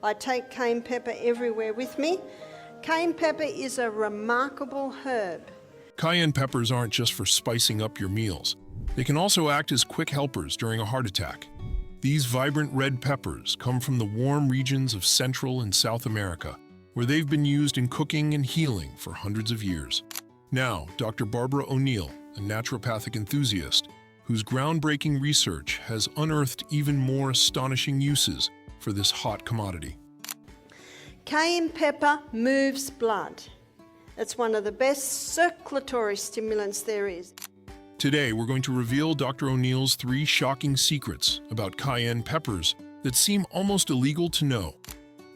I take cayenne pepper everywhere with me. Cayenne pepper is a remarkable herb. Cayenne peppers aren't just for spicing up your meals. They can also act as quick helpers during a heart attack. These vibrant red peppers come from the warm regions of Central and South America, where they've been used in cooking and healing for hundreds of years. Now, Dr. Barbara O'Neill, a naturopathic enthusiast, whose groundbreaking research has unearthed even more astonishing uses for this hot commodity. Cayenne pepper moves blood. It's one of the best circulatory stimulants there is. Today, we're going to reveal Dr. O'Neill's 3 shocking secrets about cayenne peppers that seem almost illegal to know.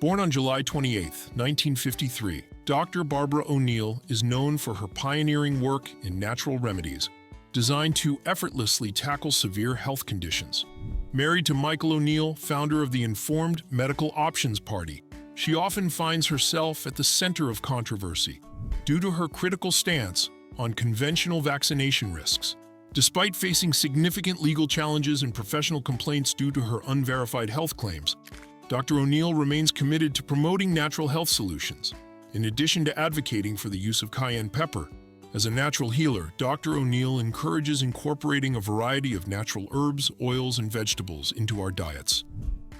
Born on July 28, 1953, Dr. Barbara O'Neill is known for her pioneering work in natural remedies, designed to effortlessly tackle severe health conditions. Married to Michael O'Neill, founder of the Informed Medical Options Party, she often finds herself at the center of controversy due to her critical stance on conventional vaccination risks. Despite facing significant legal challenges and professional complaints due to her unverified health claims, Dr. O'Neill remains committed to promoting natural health solutions. In addition to advocating for the use of cayenne pepper, as a natural healer, Dr. O'Neill encourages incorporating a variety of natural herbs, oils, and vegetables into our diets.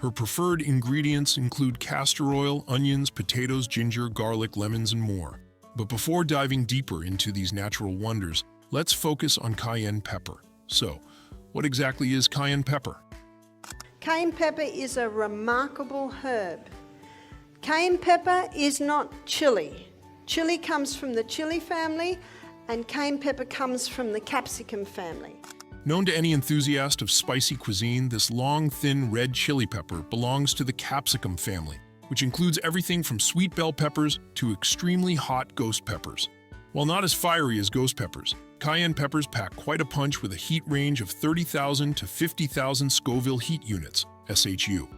Her preferred ingredients include castor oil, onions, potatoes, ginger, garlic, lemons, and more. But before diving deeper into these natural wonders, let's focus on cayenne pepper. So, what exactly is cayenne pepper? Cayenne pepper is a remarkable herb. Cayenne pepper is not chili. Chili comes from the chili family, and cayenne pepper comes from the capsicum family. Known to any enthusiast of spicy cuisine, this long, thin red chili pepper belongs to the capsicum family, which includes everything from sweet bell peppers to extremely hot ghost peppers. While not as fiery as ghost peppers, cayenne peppers pack quite a punch with a heat range of 30,000 to 50,000 Scoville heat units, SHU.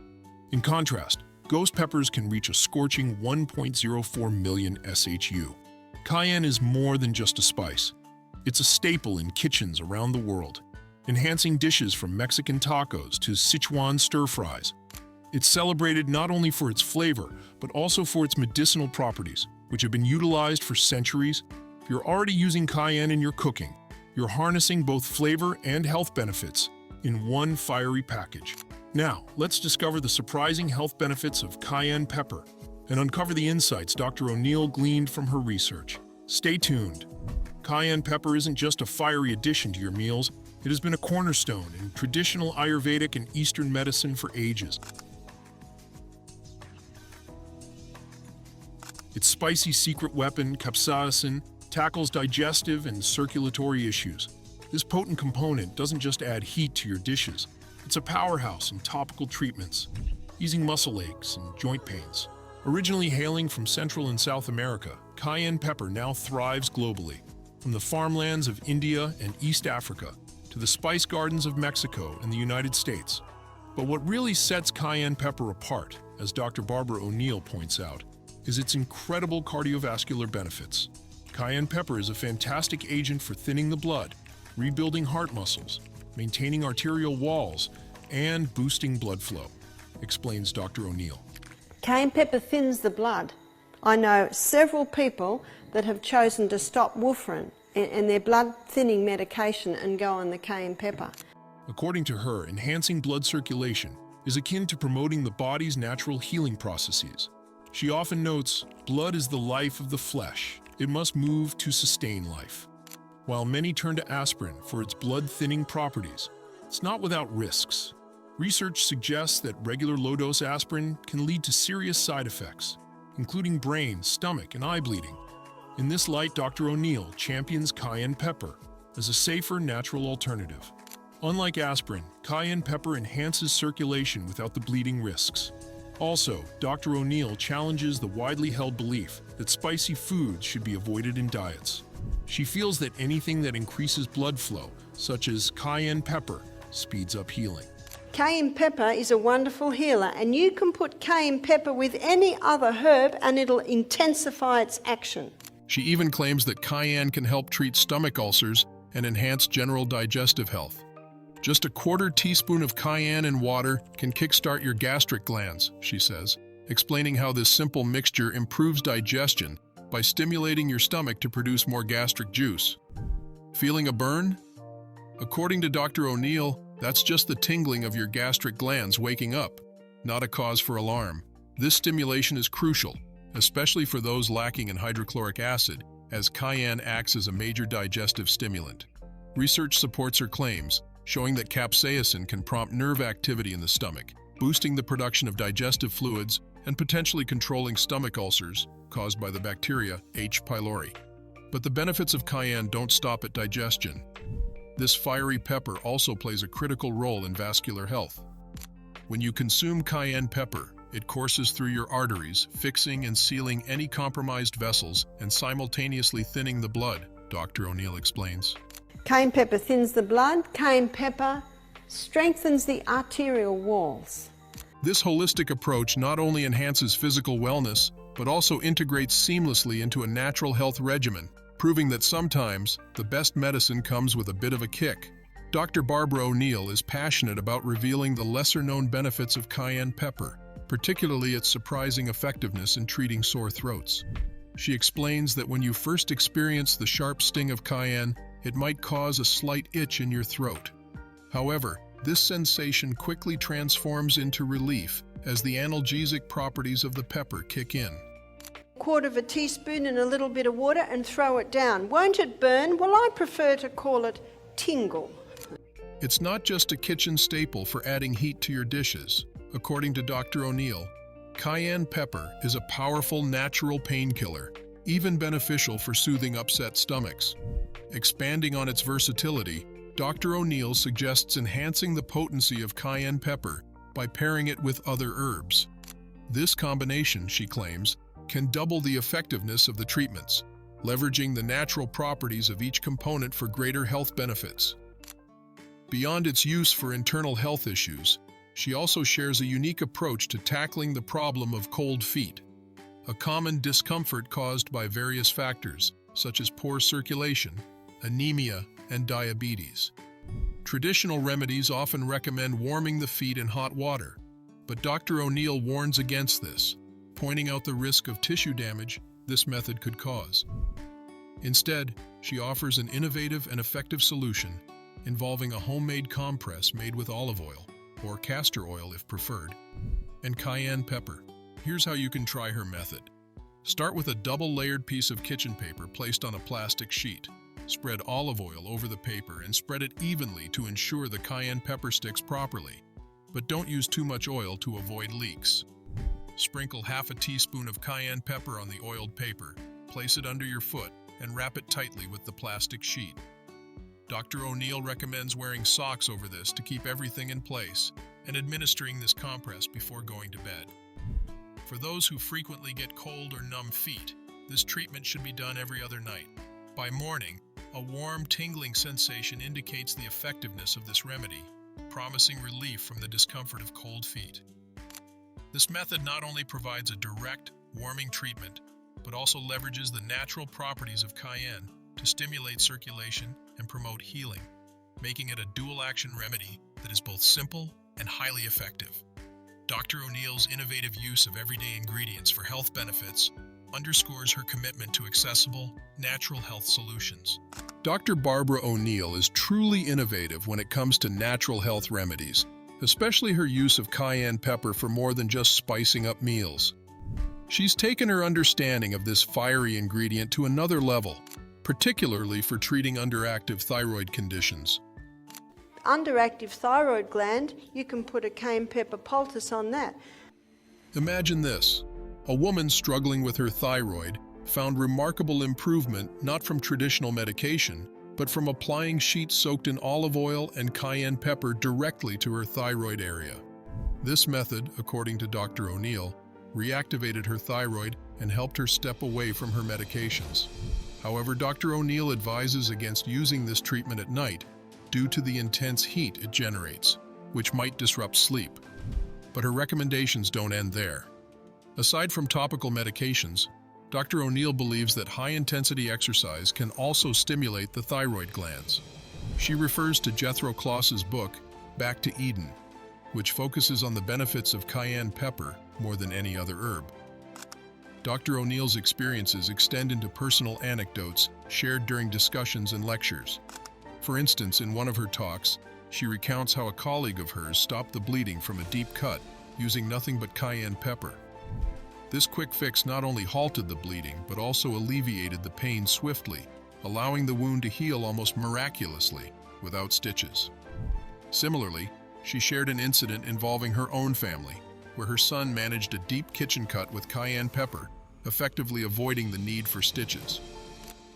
In contrast, ghost peppers can reach a scorching 1.04 million SHU. Cayenne is more than just a spice. It's a staple in kitchens around the world, enhancing dishes from Mexican tacos to Sichuan stir-fries. It's celebrated not only for its flavor, but also for its medicinal properties, which have been utilized for centuries. If you're already using cayenne in your cooking, you're harnessing both flavor and health benefits in one fiery package. Now, let's discover the surprising health benefits of cayenne pepper and uncover the insights Dr. O'Neill gleaned from her research. Stay tuned. Cayenne pepper isn't just a fiery addition to your meals, it has been a cornerstone in traditional Ayurvedic and Eastern medicine for ages. Its spicy secret weapon, capsaicin, tackles digestive and circulatory issues. This potent component doesn't just add heat to your dishes, it's a powerhouse in topical treatments, easing muscle aches and joint pains. Originally hailing from Central and South America, cayenne pepper now thrives globally, from the farmlands of India and East Africa to the spice gardens of Mexico and the United States. But what really sets cayenne pepper apart, as Dr. Barbara O'Neill points out, is its incredible cardiovascular benefits. Cayenne pepper is a fantastic agent for thinning the blood, rebuilding heart muscles, maintaining arterial walls, and boosting blood flow, explains Dr. O'Neill. Cayenne pepper thins the blood. I know several people that have chosen to stop warfarin and their blood thinning medication and go on the cayenne pepper. According to her, enhancing blood circulation is akin to promoting the body's natural healing processes. She often notes, blood is the life of the flesh. It must move to sustain life. While many turn to aspirin for its blood-thinning properties, it's not without risks. Research suggests that regular low-dose aspirin can lead to serious side effects, including brain, stomach, and eye bleeding. In this light, Dr. O'Neill champions cayenne pepper as a safer, natural alternative. Unlike aspirin, cayenne pepper enhances circulation without the bleeding risks. Also, Dr. O'Neill challenges the widely held belief that spicy foods should be avoided in diets. She feels that anything that increases blood flow, such as cayenne pepper, speeds up healing. Cayenne pepper is a wonderful healer, and you can put cayenne pepper with any other herb and it'll intensify its action. She even claims that cayenne can help treat stomach ulcers and enhance general digestive health. Just a quarter teaspoon of cayenne in water can kickstart your gastric glands, she says. explaining how this simple mixture improves digestion by stimulating your stomach to produce more gastric juice. Feeling a burn? According to Dr. O'Neill, that's just the tingling of your gastric glands waking up, not a cause for alarm. This stimulation is crucial, especially for those lacking in hydrochloric acid, as cayenne acts as a major digestive stimulant. Research supports her claims, showing that capsaicin can prompt nerve activity in the stomach, boosting the production of digestive fluids and potentially controlling stomach ulcers caused by the bacteria H. pylori. But the benefits of cayenne don't stop at digestion. This fiery pepper also plays a critical role in vascular health. When you consume cayenne pepper, it courses through your arteries, fixing and sealing any compromised vessels and simultaneously thinning the blood, Dr. O'Neill explains. Cayenne pepper thins the blood. Cayenne pepper strengthens the arterial walls. This holistic approach not only enhances physical wellness, but also integrates seamlessly into a natural health regimen, proving that sometimes the best medicine comes with a bit of a kick. Dr. Barbara O'Neill is passionate about revealing the lesser-known benefits of cayenne pepper, particularly its surprising effectiveness in treating sore throats. She explains that when you first experience the sharp sting of cayenne, it might cause a slight itch in your throat. However, this sensation quickly transforms into relief as the analgesic properties of the pepper kick in. Quarter of a teaspoon in a little bit of water and throw it down. Won't it burn? Well, I prefer to call it tingle. It's not just a kitchen staple for adding heat to your dishes. According to Dr. O'Neill, cayenne pepper is a powerful natural painkiller, even beneficial for soothing upset stomachs. Expanding on its versatility, Dr. O'Neill suggests enhancing the potency of cayenne pepper by pairing it with other herbs. This combination, she claims, can double the effectiveness of the treatments, leveraging the natural properties of each component for greater health benefits. Beyond its use for internal health issues, she also shares a unique approach to tackling the problem of cold feet, a common discomfort caused by various factors, such as poor circulation, anemia, and diabetes. Traditional remedies often recommend warming the feet in hot water, but Dr. O'Neill warns against this, pointing out the risk of tissue damage this method could cause. Instead, she offers an innovative and effective solution involving a homemade compress made with olive oil, or castor oil if preferred, and cayenne pepper. Here's how you can try her method. Start with a double-layered piece of kitchen paper placed on a plastic sheet. Spread olive oil over the paper and spread it evenly to ensure the cayenne pepper sticks properly, but don't use too much oil to avoid leaks. Sprinkle half a teaspoon of cayenne pepper on the oiled paper, place it under your foot, and wrap it tightly with the plastic sheet. Dr. O'Neill recommends wearing socks over this to keep everything in place and administering this compress before going to bed. For those who frequently get cold or numb feet, this treatment should be done every other night. By morning, a warm, tingling sensation indicates the effectiveness of this remedy, promising relief from the discomfort of cold feet. This method not only provides a direct, warming treatment, but also leverages the natural properties of cayenne to stimulate circulation and promote healing, making it a dual-action remedy that is both simple and highly effective. Dr. O'Neill's innovative use of everyday ingredients for health benefits underscores her commitment to accessible, natural health solutions. Dr. Barbara O'Neill is truly innovative when it comes to natural health remedies, especially her use of cayenne pepper for more than just spicing up meals. She's taken her understanding of this fiery ingredient to another level, particularly for treating underactive thyroid conditions. Underactive thyroid gland, you can put a cayenne pepper poultice on that. Imagine this. A woman struggling with her thyroid found remarkable improvement not from traditional medication, but from applying sheets soaked in olive oil and cayenne pepper directly to her thyroid area. This method, according to Dr. O'Neill, reactivated her thyroid and helped her step away from her medications. However, Dr. O'Neill advises against using this treatment at night due to the intense heat it generates, which might disrupt sleep. But her recommendations don't end there. Aside from topical medications, Dr. O'Neill believes that high-intensity exercise can also stimulate the thyroid glands. She refers to Jethro Kloss's book, Back to Eden, which focuses on the benefits of cayenne pepper more than any other herb. Dr. O'Neill's experiences extend into personal anecdotes shared during discussions and lectures. For instance, in one of her talks, she recounts how a colleague of hers stopped the bleeding from a deep cut using nothing but cayenne pepper. This quick fix not only halted the bleeding, but also alleviated the pain swiftly, allowing the wound to heal almost miraculously, without stitches. Similarly, she shared an incident involving her own family, where her son managed a deep kitchen cut with cayenne pepper, effectively avoiding the need for stitches.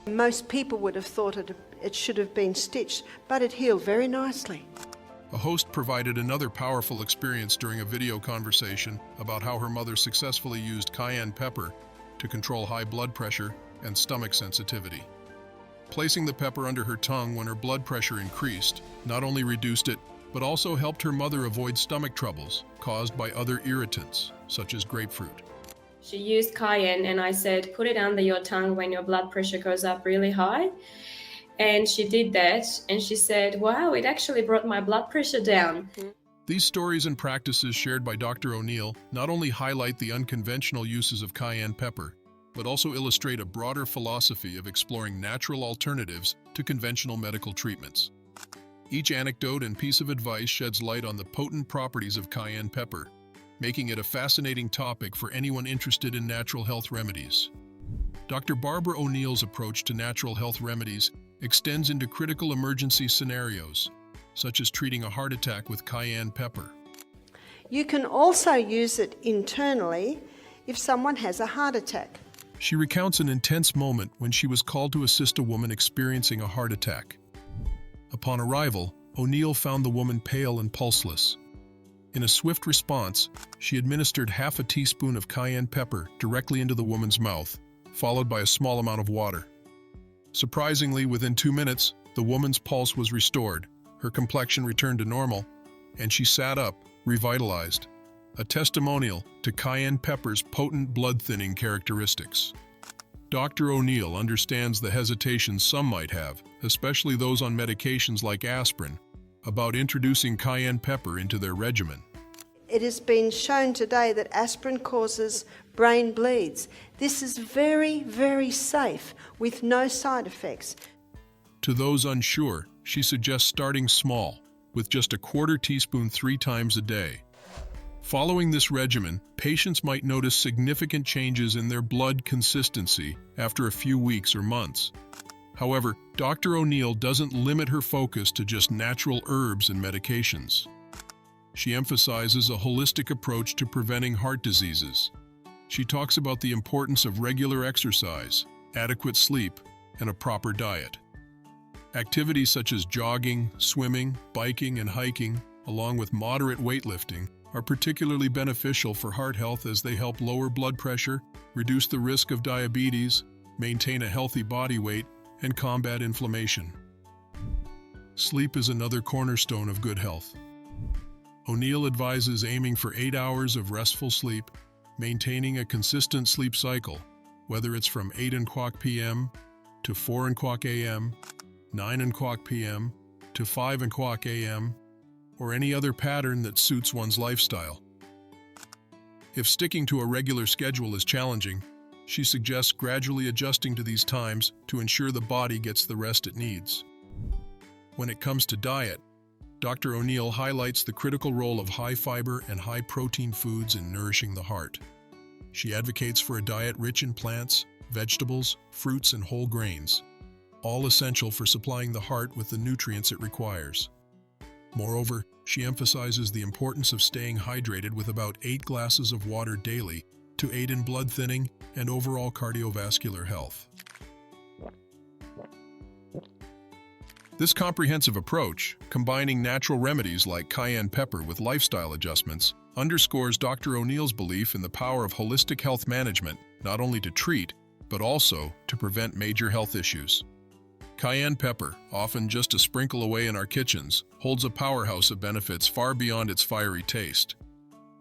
Most people would have thought it should have been stitched, but it healed very nicely. A host provided another powerful experience during a video conversation about how her mother successfully used cayenne pepper to control high blood pressure and stomach sensitivity. Placing the pepper under her tongue when her blood pressure increased not only reduced it, but also helped her mother avoid stomach troubles caused by other irritants, such as grapefruit. She used cayenne and I said, put it under your tongue when your blood pressure goes up really high. And she did that and she said, wow, it actually brought my blood pressure down. These stories and practices shared by Dr. O'Neill not only highlight the unconventional uses of cayenne pepper, but also illustrate a broader philosophy of exploring natural alternatives to conventional medical treatments. Each anecdote and piece of advice sheds light on the potent properties of cayenne pepper, making it a fascinating topic for anyone interested in natural health remedies. Dr. Barbara O'Neill's approach to natural health remedies extends into critical emergency scenarios, such as treating a heart attack with cayenne pepper. You can also use it internally if someone has a heart attack. She recounts an intense moment when she was called to assist a woman experiencing a heart attack. Upon arrival, O'Neill found the woman pale and pulseless. In a swift response, she administered half a teaspoon of cayenne pepper directly into the woman's mouth, followed by a small amount of water. Surprisingly, within 2 minutes, the woman's pulse was restored, her complexion returned to normal, and she sat up, revitalized, a testimonial to cayenne pepper's potent blood-thinning characteristics. Dr. O'Neill understands the hesitations some might have, especially those on medications like aspirin, about introducing cayenne pepper into their regimen. It has been shown today that aspirin causes brain bleeds. This is very, very safe with no side effects. To those unsure, she suggests starting small, with just a quarter teaspoon 3 times a day. Following this regimen, patients might notice significant changes in their blood consistency after a few weeks or months. However, Dr. O'Neill doesn't limit her focus to just natural herbs and medications. She emphasizes a holistic approach to preventing heart diseases. She talks about the importance of regular exercise, adequate sleep, and a proper diet. Activities such as jogging, swimming, biking, and hiking, along with moderate weightlifting, are particularly beneficial for heart health as they help lower blood pressure, reduce the risk of diabetes, maintain a healthy body weight, and combat inflammation. Sleep is another cornerstone of good health. O'Neill advises aiming for 8 hours of restful sleep, maintaining a consistent sleep cycle, whether it's from 8:00 p.m. to 4:00 a.m., 9:00 p.m. to 5:00 a.m., or any other pattern that suits one's lifestyle. If sticking to a regular schedule is challenging, she suggests gradually adjusting to these times to ensure the body gets the rest it needs. When it comes to diet, Dr. O'Neill highlights the critical role of high-fiber and high-protein foods in nourishing the heart. She advocates for a diet rich in plants, vegetables, fruits, and whole grains, all essential for supplying the heart with the nutrients it requires. Moreover, she emphasizes the importance of staying hydrated with about 8 glasses of water daily to aid in blood thinning and overall cardiovascular health. This comprehensive approach, combining natural remedies like cayenne pepper with lifestyle adjustments, underscores Dr. O'Neill's belief in the power of holistic health management, not only to treat, but also to prevent major health issues. Cayenne pepper, often just a sprinkle away in our kitchens, holds a powerhouse of benefits far beyond its fiery taste.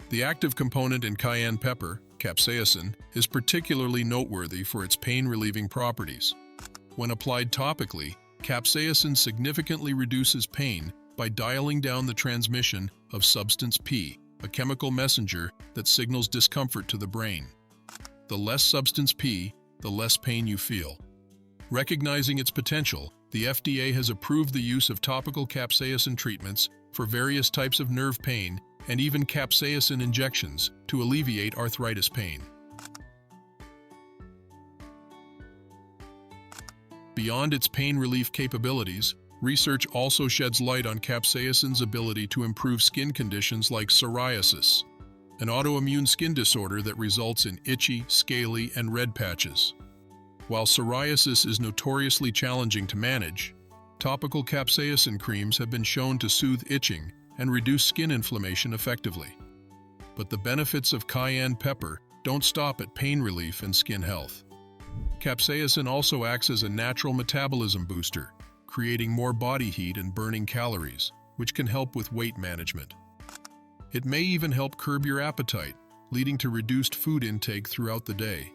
The active component in cayenne pepper, capsaicin, is particularly noteworthy for its pain-relieving properties. When applied topically, capsaicin significantly reduces pain by dialing down the transmission of substance P, a chemical messenger that signals discomfort to the brain. The less substance P, the less pain you feel. Recognizing its potential, the FDA has approved the use of topical capsaicin treatments for various types of nerve pain and even capsaicin injections to alleviate arthritis pain. Beyond its pain relief capabilities, research also sheds light on capsaicin's ability to improve skin conditions like psoriasis, an autoimmune skin disorder that results in itchy, scaly, and red patches. While psoriasis is notoriously challenging to manage, topical capsaicin creams have been shown to soothe itching and reduce skin inflammation effectively. But the benefits of cayenne pepper don't stop at pain relief and skin health. Capsaicin also acts as a natural metabolism booster, creating more body heat and burning calories, which can help with weight management. It may even help curb your appetite, leading to reduced food intake throughout the day.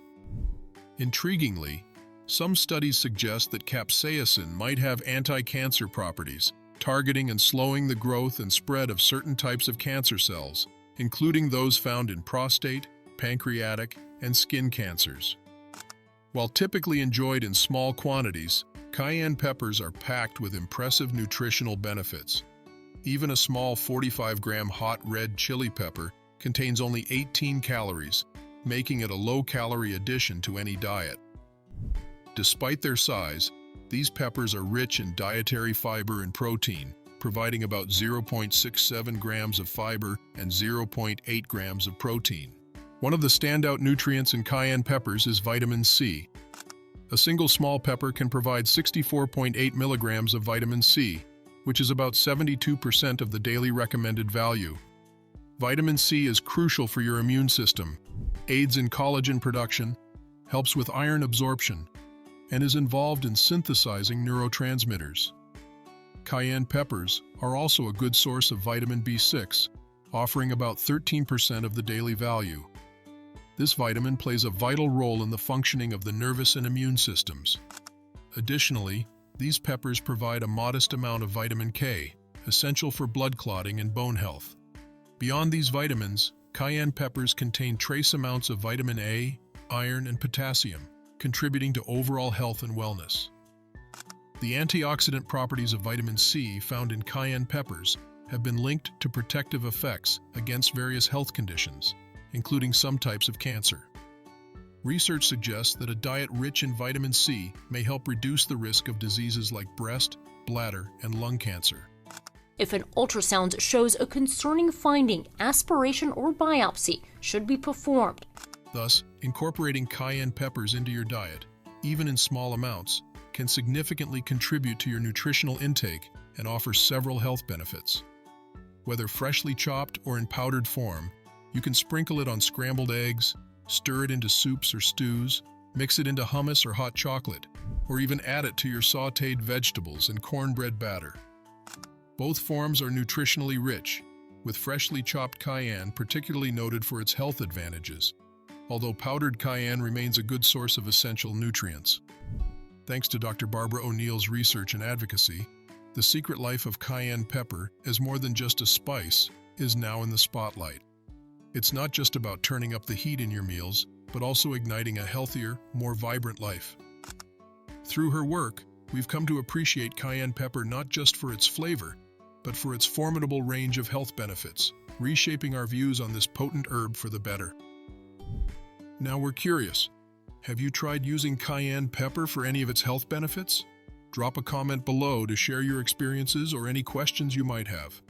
Intriguingly, some studies suggest that capsaicin might have anti-cancer properties, targeting and slowing the growth and spread of certain types of cancer cells, including those found in prostate, pancreatic, and skin cancers. While typically enjoyed in small quantities, cayenne peppers are packed with impressive nutritional benefits. Even a small 45-gram hot red chili pepper contains only 18 calories, making it a low-calorie addition to any diet. Despite their size, these peppers are rich in dietary fiber and protein, providing about 0.67 grams of fiber and 0.8 grams of protein. One of the standout nutrients in cayenne peppers is vitamin C. A single small pepper can provide 64.8 milligrams of vitamin C, which is about 72% of the daily recommended value. Vitamin C is crucial for your immune system, aids in collagen production, helps with iron absorption, and is involved in synthesizing neurotransmitters. Cayenne peppers are also a good source of vitamin B6, offering about 13% of the daily value. This vitamin plays a vital role in the functioning of the nervous and immune systems. Additionally, these peppers provide a modest amount of vitamin K, essential for blood clotting and bone health. Beyond these vitamins, cayenne peppers contain trace amounts of vitamin A, iron, and potassium, contributing to overall health and wellness. The antioxidant properties of vitamin C found in cayenne peppers have been linked to protective effects against various health conditions, including some types of cancer. Research suggests that a diet rich in vitamin C may help reduce the risk of diseases like breast, bladder, and lung cancer. If an ultrasound shows a concerning finding, aspiration or biopsy should be performed. Thus, incorporating cayenne peppers into your diet, even in small amounts, can significantly contribute to your nutritional intake and offer several health benefits. Whether freshly chopped or in powdered form, you can sprinkle it on scrambled eggs, stir it into soups or stews, mix it into hummus or hot chocolate, or even add it to your sautéed vegetables and cornbread batter. Both forms are nutritionally rich, with freshly chopped cayenne particularly noted for its health advantages, although powdered cayenne remains a good source of essential nutrients. Thanks to Dr. Barbara O'Neill's research and advocacy, the secret life of cayenne pepper, as more than just a spice, is now in the spotlight. It's not just about turning up the heat in your meals, but also igniting a healthier, more vibrant life. Through her work, we've come to appreciate cayenne pepper not just for its flavor, but for its formidable range of health benefits, reshaping our views on this potent herb for the better. Now we're curious. Have you tried using cayenne pepper for any of its health benefits? Drop a comment below to share your experiences or any questions you might have.